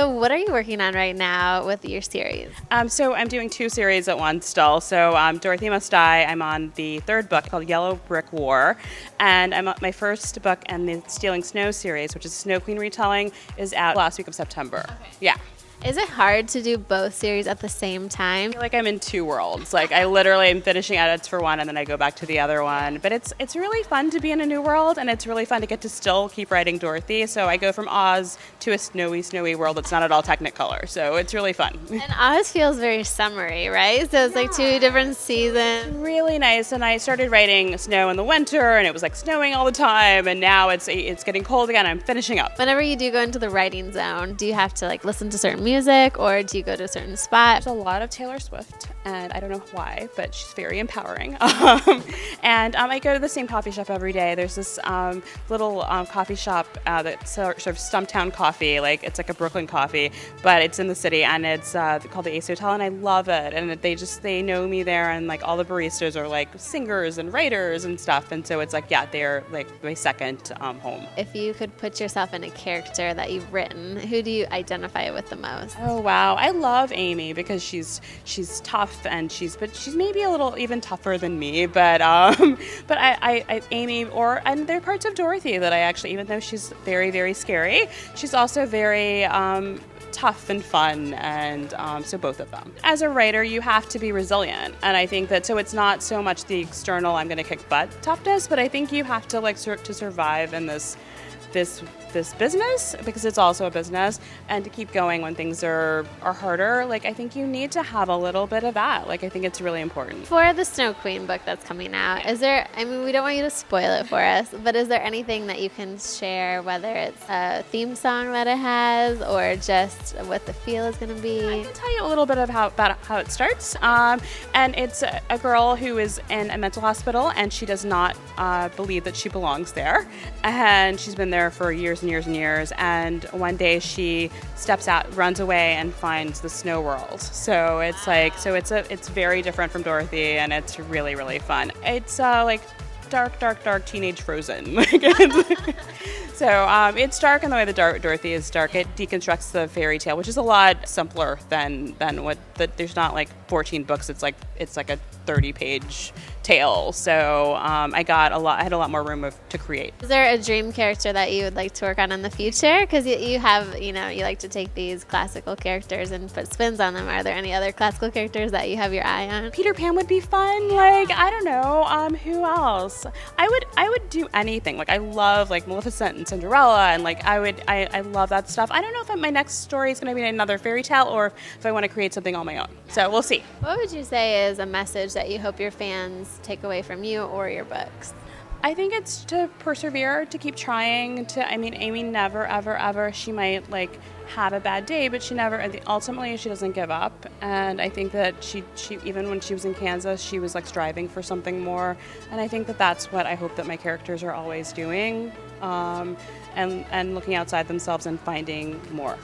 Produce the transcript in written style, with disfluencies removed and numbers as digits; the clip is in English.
So what are you working on right now with your series? So I'm doing two series at once still. So Dorothy Must Die, I'm on the third book called Yellow Brick War. And I'm on my first book, and the Stealing Snow series, which is a Snow Queen retelling, is out last week of September. Okay. Yeah. Is it hard to do both series at the same time? I feel like I'm in two worlds. Like I literally am finishing edits for one and then I go back to the other one. But it's really fun to be in a new world, and it's really fun to get to still keep writing Dorothy. So I go from Oz to a snowy world that's not at all Technicolor. So it's really fun. And Oz feels very summery, right? So it's like two different seasons. Really nice. And I started writing snow in the winter, and it was like snowing all the time, and now it's getting cold again. I'm finishing up. Whenever you do go into the writing zone, do you have to like listen to certain music, or do you go to a certain spot? There's a lot of Taylor Swift, and I don't know why, but she's very empowering. And I go to the same coffee shop every day. There's this little coffee shop that serves Stumptown coffee. Like it's like a Brooklyn coffee, but it's in the city, and it's called the Ace Hotel, and I love it. And they know me there, and like all the baristas are like singers and writers and stuff. And so it's like, yeah, they're like my second home. If you could put yourself in a character that you've written, who do you identify with the most? Oh wow, I love Amy because she's tough, and she's maybe a little even tougher than me, but I Amy, and there are parts of Dorothy that I actually, even though she's very, very scary, she's also very tough and fun, and so both of them. As a writer, you have to be resilient, and I think that so it's not so much the external I'm going to kick butt toughness, but I think you have to to survive in this business, because it's also a business, and to keep going when things are harder. Like I think you need to have a little bit of that. Like I think it's really important. For the Snow Queen book that's coming out, is there, I mean, we don't want you to spoil it for us, but is there anything that you can share, whether it's a theme song that it has or just what the feel is going to be? I can tell you a little bit about how it starts. And it's a girl who is in a mental hospital, and she does not believe that she belongs there, and she's been there for years and years and years, and one day she steps out, runs away, and finds the snow world. So it's like, it's very different from Dorothy, and it's really, really fun. It's like dark teenage Frozen. So it's dark in the way that Dorothy is dark. It deconstructs the fairy tale, which is a lot simpler than what there's not like 14 books. It's like a 30-page tale. So I had a lot more room to create. Is there a dream character that you would like to work on in the future? Because you have, you like to take these classical characters and put spins on them. Are there any other classical characters that you have your eye on? Peter Pan would be fun. Like I don't know, who else? I would do anything. Like I love like Maleficent and Cinderella, and like I love that stuff. I don't know if my next story is going to be another fairy tale, or if I want to create something on my own. So we'll see. What would you say is a message that you hope your fans take away from you or your books? I think it's to persevere, to keep trying. Amy never, ever, she might like have a bad day, but ultimately she doesn't give up. And I think that she even when she was in Kansas, she was like striving for something more. And I think that that's what I hope that my characters are always doing, and looking outside themselves and finding more.